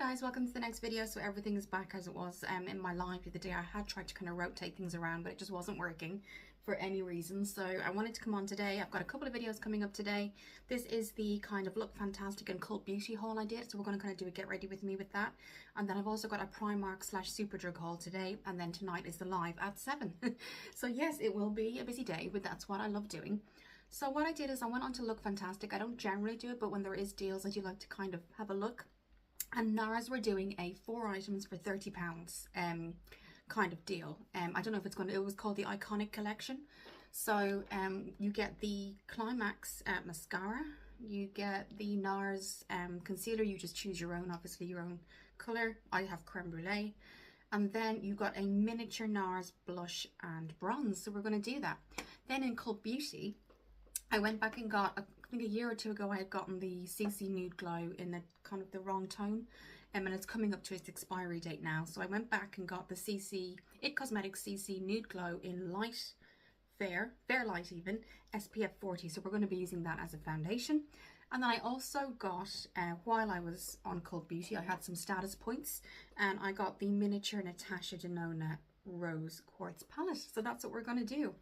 guys, welcome to the next video. So everything is back as it was in my live the other day. I had tried to kind of rotate things around, but it just wasn't working for any reason. So I wanted to come on today. I've got a couple of videos coming up today. This is the kind of Look Fantastic and Cult Beauty haul I did. So we're going to kind of do a get ready with me with that. And then I've also got a Primark / Superdrug haul today. And then tonight is the live at 7. So yes, it will be a busy day, but that's what I love doing. So what I did is I went on to Look Fantastic. I don't generally do it, but when there is deals, I do like to kind of have a look. And NARS were doing a 4 items for £30 kind of deal. I don't know if it's going to, it was called the Iconic Collection. So you get the Climax mascara, you get the NARS concealer, you just choose your own, obviously your own colour. I have Creme Brulee. And then you got a miniature NARS blush and bronze. So we're going to do that. Then in Cult Beauty, I went back and got, I think a year or two ago, I had gotten the CC Nude Glow in the kind of the wrong tone. And it's coming up to its expiry date now. So I went back and got the IT Cosmetics CC Nude Glow in light, fair light even, SPF 40. So we're going to be using that as a foundation. And then I also got, while I was on Cult Beauty, I had some status points. And I got the miniature Natasha Denona Rose Quartz Palette. So that's what we're going to do.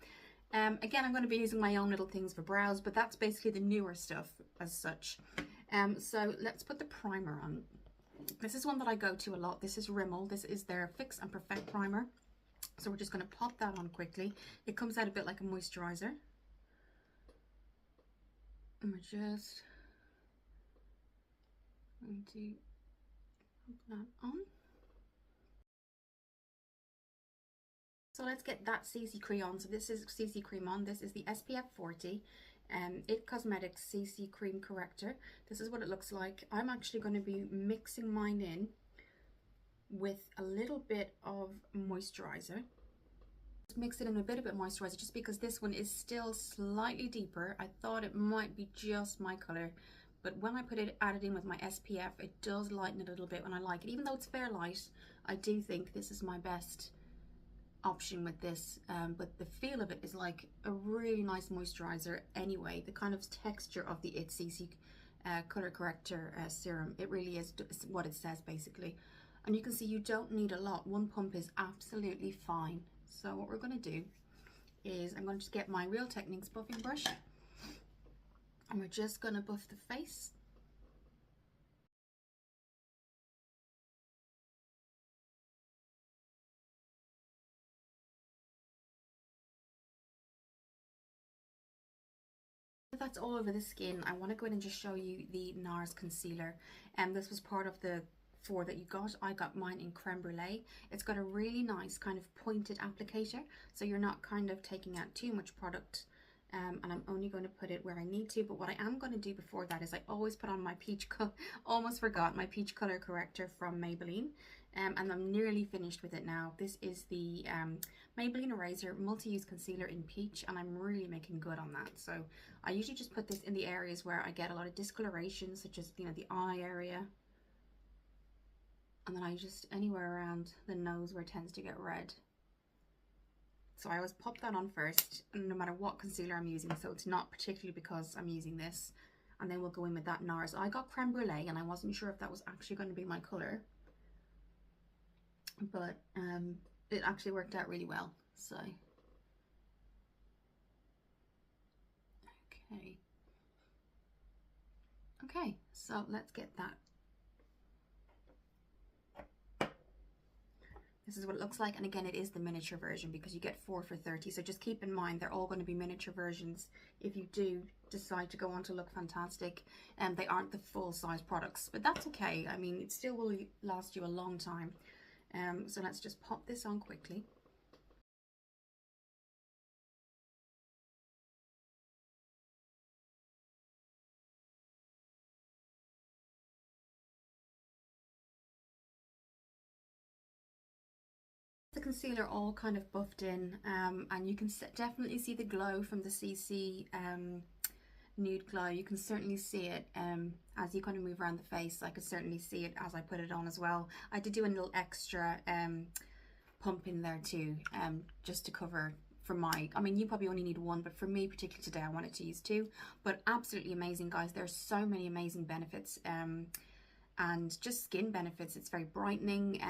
Again, I'm going to be using my own little things for brows, but that's basically the newer stuff as such. So let's put the primer on. This is one that I go to a lot. This is Rimmel. This is their Fix and Perfect primer. So we're just going to pop that on quickly. It comes out a bit like a moisturizer. And we're just going to pop that on. So let's get that CC cream on. So this is CC cream on. This is the SPF 40 IT Cosmetics CC cream corrector. This is what it looks like. I'm actually going to be mixing mine in with a little bit of moisturizer. Just mix it in a bit of moisturizer just because this one is still slightly deeper. I thought it might be just my color, but when I added in with my SPF, it does lighten it a little bit when I like it. Even though it's fair light, I do think this is my best option with this, but the feel of it is like a really nice moisturizer anyway. The kind of texture of the IT CC color corrector serum, it really is what it says basically. And you can see you don't need a lot. One pump is absolutely fine. So what we're going to do is I'm going to just get my Real Techniques buffing brush and we're just going to buff the face. That's all over the skin. I want to go in and just show you the NARS concealer, and this was part of the 4 that you got. I got mine in Creme Brulee. It's got a really nice kind of pointed applicator, so you're not kind of taking out too much product, and I'm only going to put it where I need to. But what I am going to do before that is I always put on my peach color, almost forgot, my peach color corrector from Maybelline. And I'm nearly finished with it now. This is the Maybelline Eraser Multi-Use Concealer in Peach, and I'm really making good on that. So I usually just put this in the areas where I get a lot of discoloration, such as, you know, the eye area. And then I just, anywhere around the nose where it tends to get red. So I always pop that on first, no matter what concealer I'm using. So it's not particularly because I'm using this. And then we'll go in with that NARS. I got Creme Brulee, and I wasn't sure if that was actually going to be my color. But it actually worked out really well. So okay, so let's get that. This is what it looks like, and again, it is the miniature version because you get 4 for 30. So just keep in mind they're all going to be miniature versions if you do decide to go on to Look Fantastic, and they aren't the full size products, but that's okay. I mean, it still will last you a long time. So let's just pop this on quickly. The concealer all kind of buffed in, and you can definitely see the glow from the CC Nude Glow. You can certainly see it as you kind of move around the face. I could certainly see it as I put it on as well. I did do a little extra pump in there too, just to cover for my, I mean, you probably only need 1, but for me particularly today I wanted to use 2. But absolutely amazing, guys. There's so many amazing benefits and just skin benefits. It's very brightening.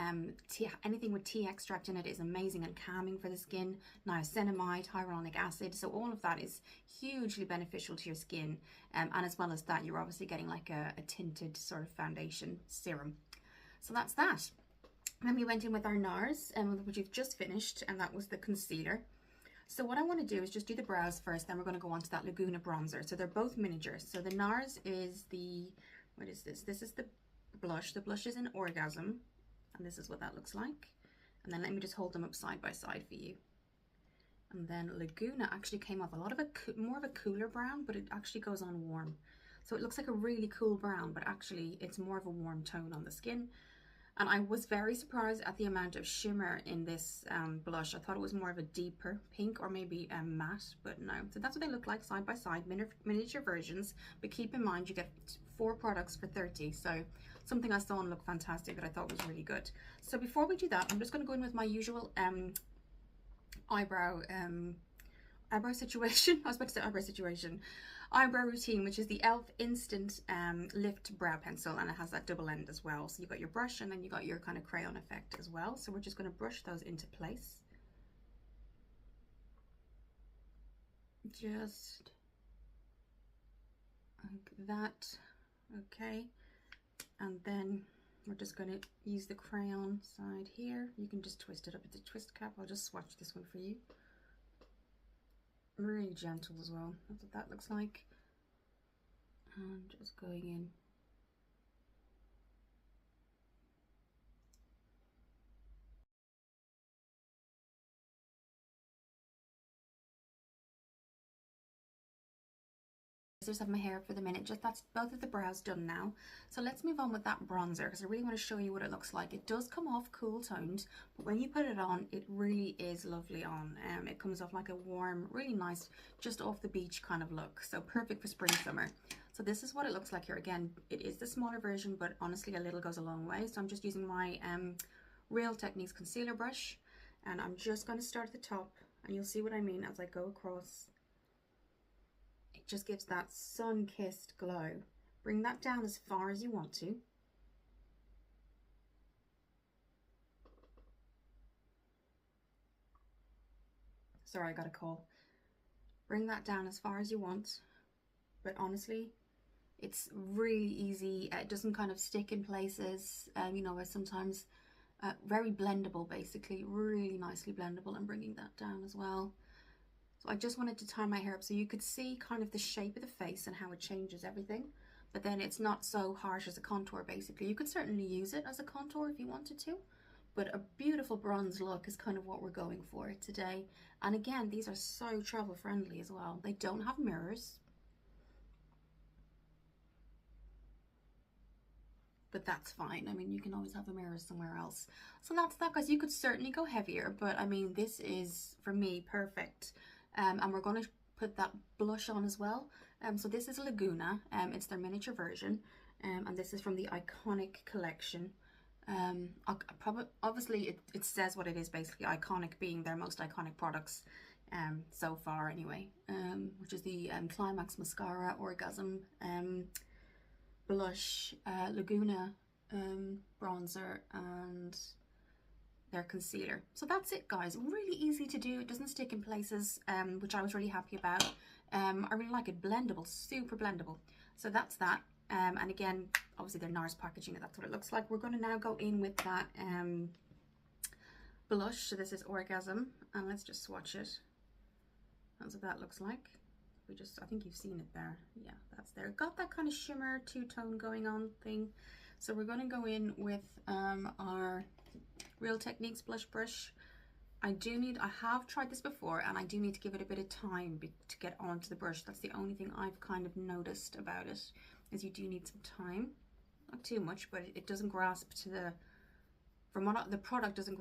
Anything with tea extract in it is amazing and calming for the skin. Niacinamide, hyaluronic acid, so all of that is hugely beneficial to your skin. And as well as that, you're obviously getting like a tinted sort of foundation serum. So that's that. Then we went in with our NARS, which we've just finished, and that was the concealer. So what I want to do is just do the brows first, then we're going to go on to that Laguna bronzer. So they're both miniatures. So the NARS is the, what is this? This is the blush. The blush is in Orgasm, and this is what that looks like. And then let me just hold them up side by side for you. And then Laguna actually came off a lot of more of a cooler brown, but it actually goes on warm. So it looks like a really cool brown, but actually it's more of a warm tone on the skin. And I was very surprised at the amount of shimmer in this blush. I thought it was more of a deeper pink or maybe a matte, but no. So that's what they look like side by side, miniature versions. But keep in mind, you get 4 products for 30. So something I saw and looked fantastic that I thought was really good. So before we do that, I'm just going to go in with my usual eyebrow situation. I was about to say eyebrow situation. Eyebrow routine, which is the e.l.f. Instant Lift Brow Pencil, and it has that double end as well. So you got your brush and then you got your kind of crayon effect as well. So we're just going to brush those into place. Just like that. Okay. And then we're just going to use the crayon side here. You can just twist it up. It's a twist cap. I'll just swatch this one for you. Really gentle as well. That's what that looks like. And just going in. I just have my hair up for the minute. Just that's both of the brows done now. So let's move on with that bronzer, because I really want to show you what it looks like. It does come off cool toned, but when you put it on, it really is lovely on. It comes off like a warm, really nice, just off the beach kind of look. So perfect for spring, summer. So this is what it looks like here. Again, it is the smaller version, but honestly a little goes a long way. So I'm just using my Real Techniques concealer brush, and I'm just going to start at the top, and you'll see what I mean as I go across. It just gives that sun-kissed glow. Bring that down as far as you want to. Sorry, I got a call. Bring that down as far as you want. But honestly, it's really easy. It doesn't kind of stick in places, you know, where sometimes very blendable, basically. Really nicely blendable. And bringing that down as well. So I just wanted to tie my hair up so you could see kind of the shape of the face and how it changes everything. But then it's not so harsh as a contour, basically. You could certainly use it as a contour if you wanted to. But a beautiful bronze look is kind of what we're going for today. And again, these are so travel friendly as well. They don't have mirrors. But that's fine. I mean, you can always have a mirror somewhere else. So that's that, guys. You could certainly go heavier, but I mean, this is, for me, perfect. And we're going to put that blush on as well. So this is Laguna. It's their miniature version. And this is from the Iconic collection. Obviously, it says what it is, basically. Iconic being their most iconic products so far, anyway. Which is the Climax Mascara, Orgasm, blush, Laguna bronzer, and their concealer. So that's it, guys. Really easy to do. It doesn't stick in places, which I was really happy about. I really like it. Blendable, super blendable. So that's that. And again, obviously they're NARS packaging, that's what it looks like. We're going to now go in with that blush. So this is Orgasm, and let's just swatch it. That's what that looks like. I think you've seen it there. Yeah, that's there. Got that kind of shimmer two-tone going on thing. So we're going to go in with our Real Techniques blush brush. I have tried this before, and I do need to give it a bit of time to get onto the brush. That's the only thing I've kind of noticed about it, is you do need some time. Not too much, but it doesn't grasp to the, the product doesn't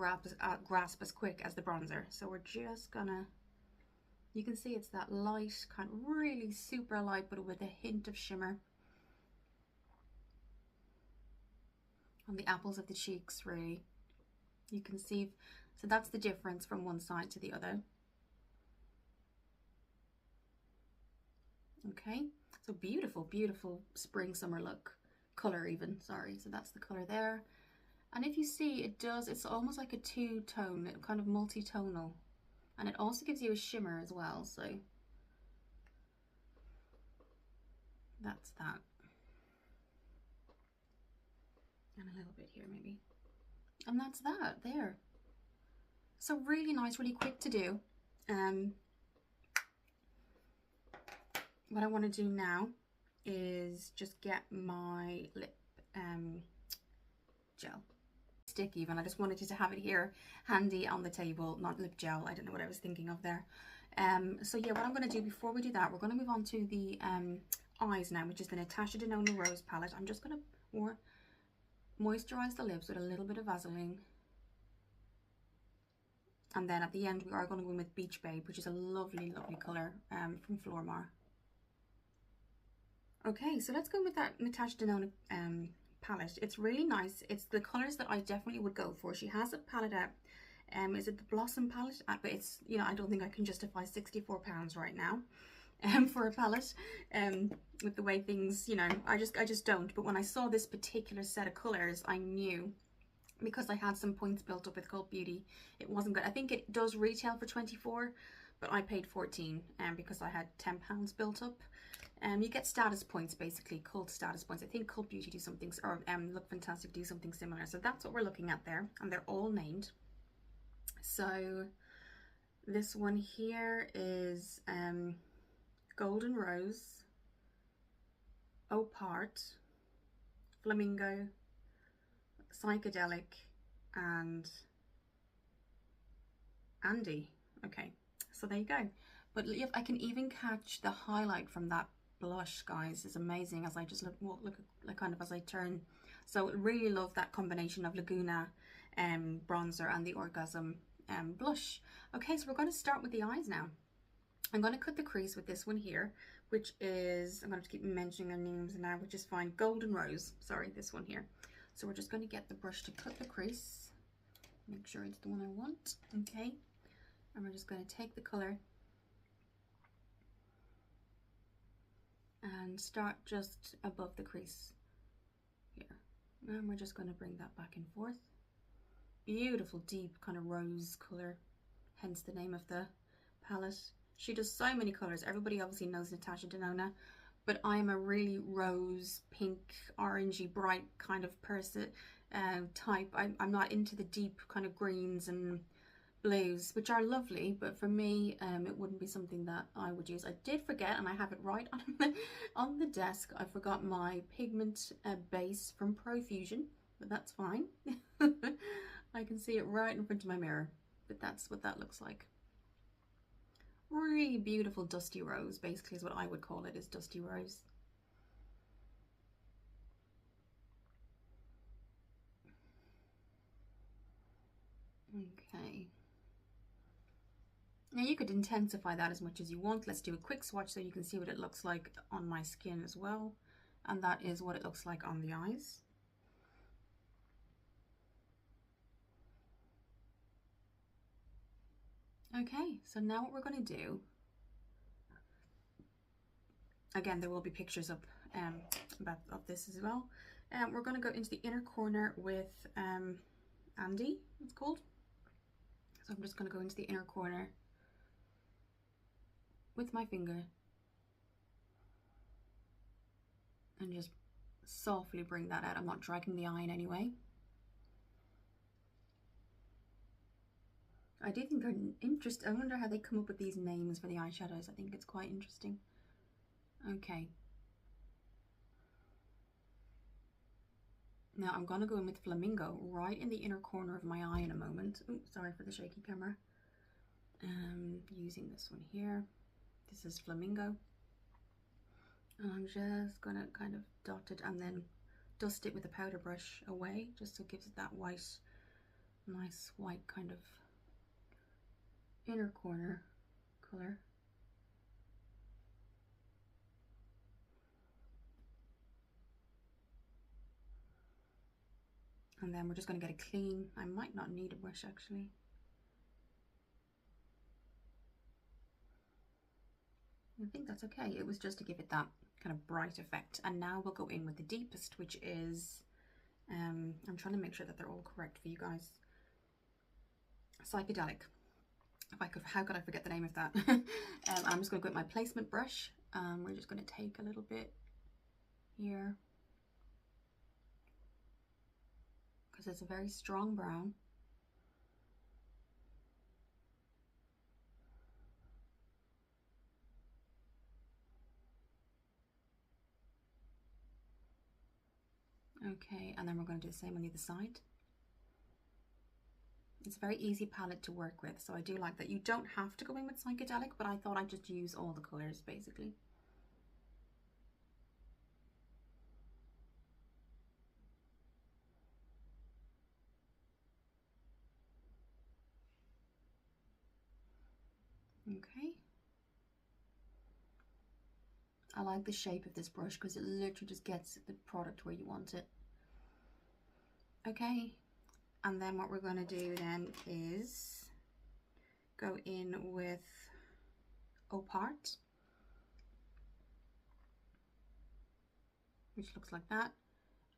grasp as quick as the bronzer. So we're just gonna, you can see it's that light, kind of really super light, but with a hint of shimmer on the apples of the cheeks, really. You can see, so that's the difference from one side to the other. Okay, so beautiful, beautiful spring summer look. color even, sorry. So that's the color there. And if you see, it's almost like a two-tone, kind of multi-tonal. And it also gives you a shimmer as well, so that's that. And a little bit here maybe. And that's that, there. So really nice, really quick to do. What I want to do now is just get my lip gel. Stick even, I just wanted to have it here handy on the table, not lip gel, I don't know what I was thinking of there. So yeah, what I'm going to do before we do that, we're going to move on to the eyes now, which is the Natasha Denona Rose palette. I'm just going to moisturize the lips with a little bit of Vaseline. And then at the end, we are going to go in with Beach Babe, which is a lovely, lovely colour from Flormar. Okay, so let's go with that Natasha Denona palette. It's really nice. It's the colours that I definitely would go for. She has a palette out. Is it the Blossom palette? But it's, you know, I don't think I can justify £64 right now for a palette. With the way things, you know, I just don't. But when I saw this particular set of colours, I knew, because I had some points built up with Cult Beauty, it wasn't good. I think it does retail for 24, but I paid 14 because I had £10 built up. You get status points, basically, Cult status points. I think Cult Beauty do something, or Look Fantastic do something similar. So that's what we're looking at there, and they're all named. So this one here is Golden Rose, Opart, Flamingo, Psychedelic, and Andy. Okay, so there you go. But if I can even catch the highlight from that blush, guys, is amazing as I just look kind of as I turn. So really love that combination of Laguna bronzer and the Orgasm blush. Okay, so we're going to start with the eyes now. I'm going to cut the crease with this one here, which is, I'm going to keep mentioning their names now, which is fine, Golden Rose, sorry, this one here. So we're just going to get the brush to cut the crease, make sure it's the one I want. Okay, and we're just going to take the color and start just above the crease here, and we're just going to bring that back and forth. Beautiful deep kind of rose color, hence the name of the palette. She does so many colors. Everybody obviously knows Natasha Denona, but I'm a really rose, pink, orangey, bright kind of person type. I'm not into the deep kind of greens and blues, which are lovely, but for me it wouldn't be something that I would use. I did forget, and I have it right on the desk, I forgot my pigment base from Profusion, but that's fine. I can see it right in front of my mirror, but that's what that looks like. Really beautiful dusty rose, basically, is what I would call it, is dusty rose. Okay. Now you could intensify that as much as you want. Let's do a quick swatch so you can see what it looks like on my skin as well. And that is what it looks like on the eyes. Okay, so now what we're going to do, again, there will be pictures up of this as well. We're going to go into the inner corner with Andy, it's called. So I'm just going to go into the inner corner with my finger and just softly bring that out. I'm not dragging the eye in any way. I do think they're interesting. I wonder how they come up with these names for the eyeshadows. I think it's quite interesting. Okay. Now I'm going to go in with Flamingo right in the inner corner of my eye in a moment. Oh, sorry for the shaky camera. Using this one here. This is Flamingo. And I'm just going to kind of dot it and then dust it with a powder brush away, just so it gives it that white, nice white kind of inner corner color. And then we're just going to get it clean. I might not need a brush actually. I think that's okay. It was just to give it that kind of bright effect. And now we'll go in with the deepest, which is, I'm trying to make sure that they're all correct for you guys. Psychedelic. How could I forget the name of that? I'm just going to go with my placement brush. We're just going to take a little bit here, because it's a very strong brown. Okay, and then we're going to do the same on the other side. It's a very easy palette to work with, so I do like that. You don't have to go in with psychedelic, but I thought I'd just use all the colours basically. Okay. I like the shape of this brush because it literally just gets the product where you want it. Okay, and then what we're going to do then is go in with Opart, which looks like that,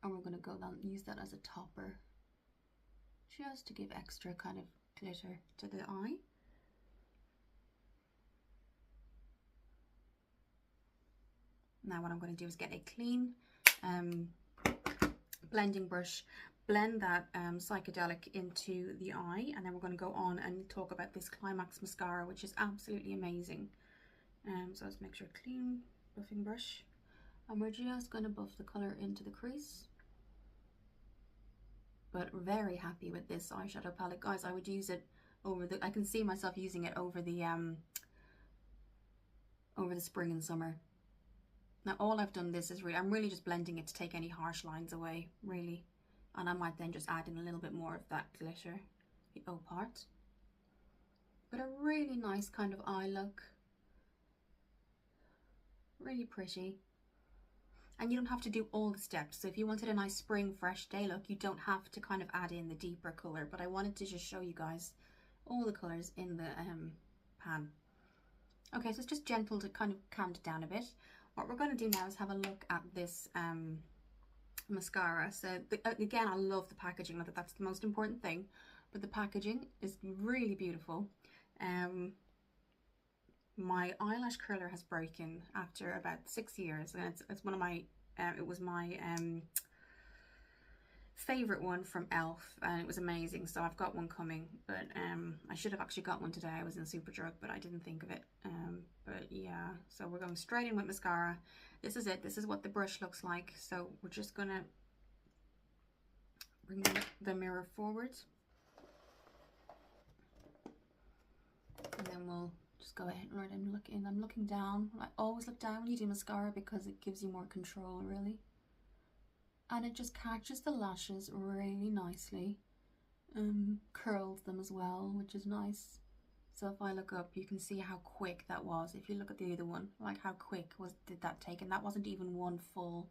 and we're going to go down and use that as a topper just to give extra kind of glitter to the eye. Now what I'm going to do is get a clean blending brush, blend that psychedelic into the eye, and then we're going to go on and talk about this Climax mascara, which is absolutely amazing. So let's make sure clean buffing brush, and we're just going to buff the colour into the crease. But very happy with this eyeshadow palette, guys. I would use it over the, I can see myself using it over the spring and summer. Now all I've done this is I'm really just blending it to take any harsh lines away, really. And I might then just add in a little bit more of that glitter, the Opart. But a really nice kind of eye look. Really pretty. And you don't have to do all the steps. So if you wanted a nice spring fresh day look, you don't have to kind of add in the deeper colour. But I wanted to just show you guys all the colours in the pan. Okay, so it's just gentle to kind of calm it down a bit. What we're going to do now is have a look at this mascara. So again, I love the packaging. I think that's the most important thing. But the packaging is really beautiful. My eyelash curler has broken after about 6 years, and it's one of my it was my favorite one from Elf, and it was amazing. So I've got one coming, but I should have actually got one today. I was in Superdrug, but I didn't think of it. But yeah, so we're going straight in with mascara. This is it. This is what the brush looks like. So we're just gonna bring the mirror forward, and then we'll just go ahead and look in. I'm looking down. I always look down when you do mascara because it gives you more control, really. And it just catches the lashes really nicely. Curls them as well, which is nice. So if I look up, you can see how quick that was. If you look at the other one, like how quick did that take? And that wasn't even one full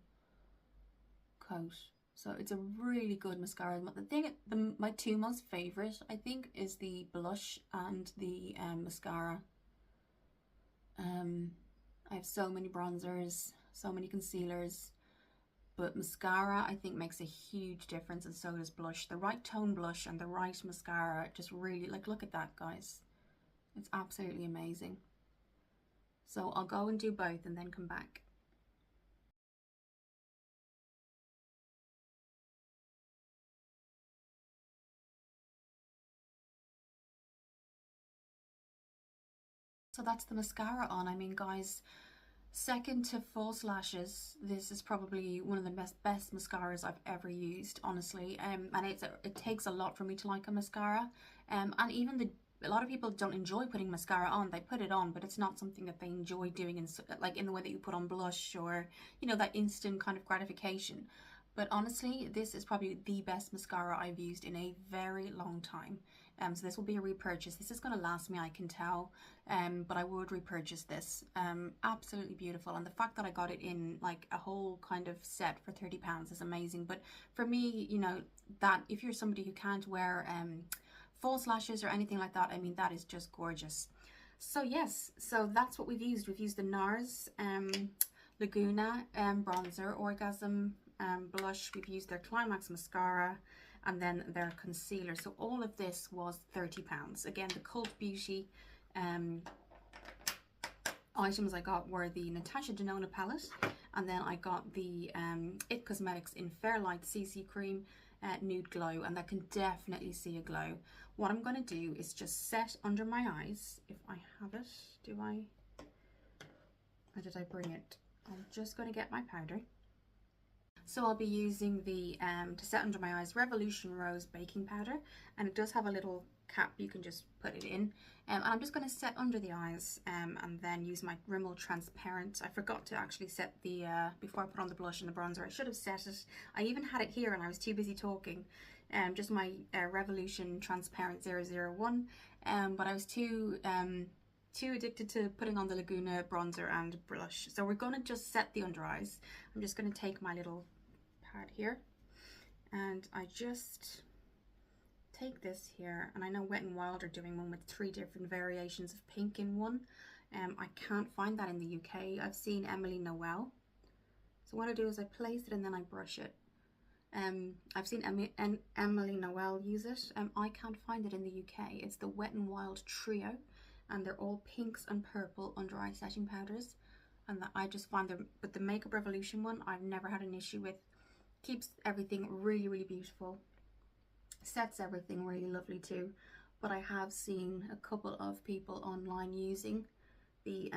coat. So it's a really good mascara. The thing, my two most favorite, I think, is the blush and the mascara. I have so many bronzers, so many concealers, but mascara I think makes a huge difference, and so does blush. The right tone blush and the right mascara just really, like, look at that, guys. It's absolutely amazing. So I'll go and do both and then come back. So that's the mascara on. I mean, guys, second to false lashes, this is probably one of the best mascaras I've ever used, honestly. And it takes a lot for me to like a mascara. And even a lot of people don't enjoy putting mascara on. They put it on, but it's not something that they enjoy doing in the way that you put on blush, or, you know, that instant kind of gratification. But honestly, this is probably the best mascara I've used in a very long time. So this will be a repurchase. This is going to last me, I can tell, but I would repurchase this. Absolutely beautiful. And the fact that I got it in like a whole kind of set for £30 is amazing. But for me, you know, that if you're somebody who can't wear false lashes or anything like that, I mean, that is just gorgeous. So yes, so that's what we've used. We've used the NARS Laguna bronzer, Orgasm blush. We've used their Climax mascara, and then their concealer. So all of this was £30. Again, the Cult Beauty items I got were the Natasha Denona palette, and then I got the IT Cosmetics in Fairlight CC Cream Nude Glow, and that can definitely see a glow. What I'm going to do is just set under my eyes, if I have it. Do I? Or did I bring it? I'm just going to get my powder. So I'll be using the to set under my eyes Revolution Rose baking powder, and it does have a little cap you can just put it in, and I'm just going to set under the eyes and then use my Rimmel Transparent. I forgot to actually set the before I put on the blush and the bronzer. I should have set it. I even had it here and I was too busy talking. Just my Revolution Transparent 001, but I was too addicted to putting on the Laguna bronzer and blush. So we're going to just set the under eyes. I'm just going to take my little pad here, and I just take this here, and I know Wet n Wild are doing one with 3 different variations of pink in one. I can't find that in the UK. I've seen Emily Noel. So what I do is I place it and then I brush it. I've seen Emily Noel use it. I can't find it in the UK. It's the Wet n Wild Trio, and they're all pinks and purple under eye setting powders, and I just find them. But the Makeup Revolution one I've never had an issue with. Keeps everything really, really beautiful, sets everything really lovely too. But I have seen a couple of people online using the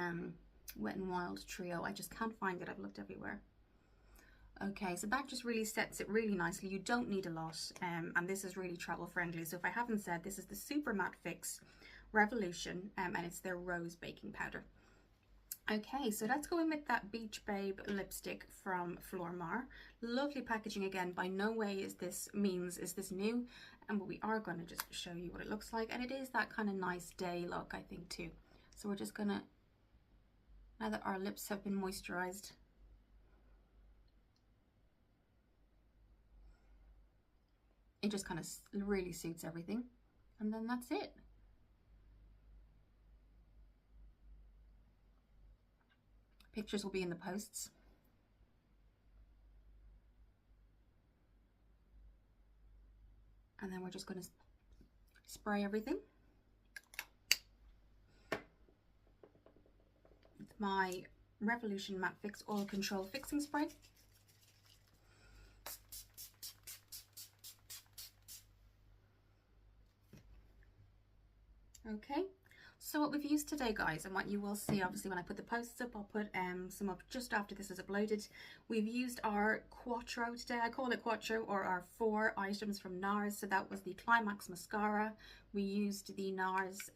Wet n Wild Trio. I just can't find it. I've looked everywhere. Okay, so that just really sets it really nicely. You don't need a lot, and this is really travel friendly. So if I haven't said, this is the Super Matte Fix Revolution, and it's their Rose baking powder. Okay, so let's go in with that Beach Babe lipstick from Flormar. Lovely packaging again. By no way is this new, and we are going to just show you what it looks like, and it is that kind of nice day look, I think, too. So we're just gonna, now that our lips have been moisturized, it just kind of really suits everything, and then that's it. Pictures will be in the posts. And then we're just going to spray everything with my Revolution Matte Fix Oil Control Fixing Spray. Okay. So what we've used today, guys, and what you will see obviously when I put the posts up, I'll put some up just after this is uploaded. We've used our Quattro today. I call it Quattro, or our 4 items from NARS. So that was the Climax mascara. We used the NARS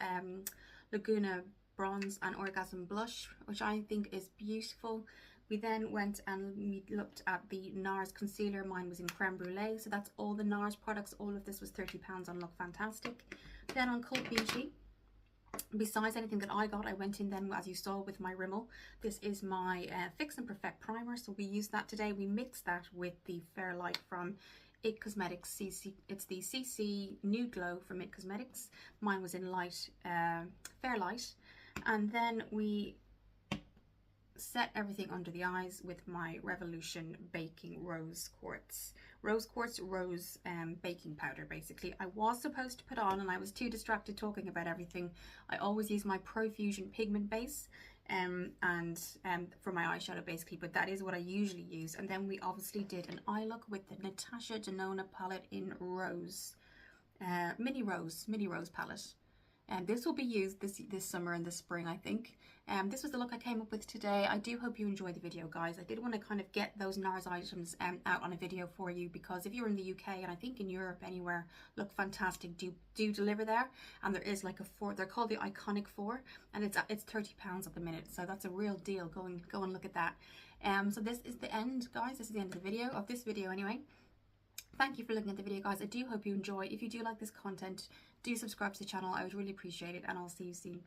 Laguna bronze and Orgasm blush, which I think is beautiful. We then went and we looked at the NARS concealer. Mine was in Creme Brulee. So that's all the NARS products. All of this was £30 on Look Fantastic. Then on Cult Beauty, besides anything that I got, I went in then, as you saw, with my Rimmel. This is my Fix and Perfect primer, so we used that today. We mixed that with the Fairlight from IT Cosmetics CC. It's the CC Nude Glow from IT Cosmetics. Mine was in light Fairlight, and then we set everything under the eyes with my Revolution Baking Rose Quartz baking powder. Basically, I was supposed to put on, and I was too distracted talking about everything. I always use my Profusion pigment base for my eyeshadow, basically, but that is what I usually use. And then we obviously did an eye look with the Natasha Denona palette in Rose, mini rose palette. And this will be used this summer and this spring, I think. This was the look I came up with today. I do hope you enjoyed the video, guys. I did want to kind of get those NARS items out on a video for you, because if you're in the UK, and I think in Europe anywhere, Look Fantastic do deliver there. And there is like a 4, they're called the Iconic 4, and it's £30 at the minute. So that's a real deal. Go and look at that. So this is the end, guys. This is the end of the video, of this video anyway. Thank you for looking at the video, guys. I do hope you enjoy. If you do like this content, do subscribe to the channel. I would really appreciate it, and I'll see you soon.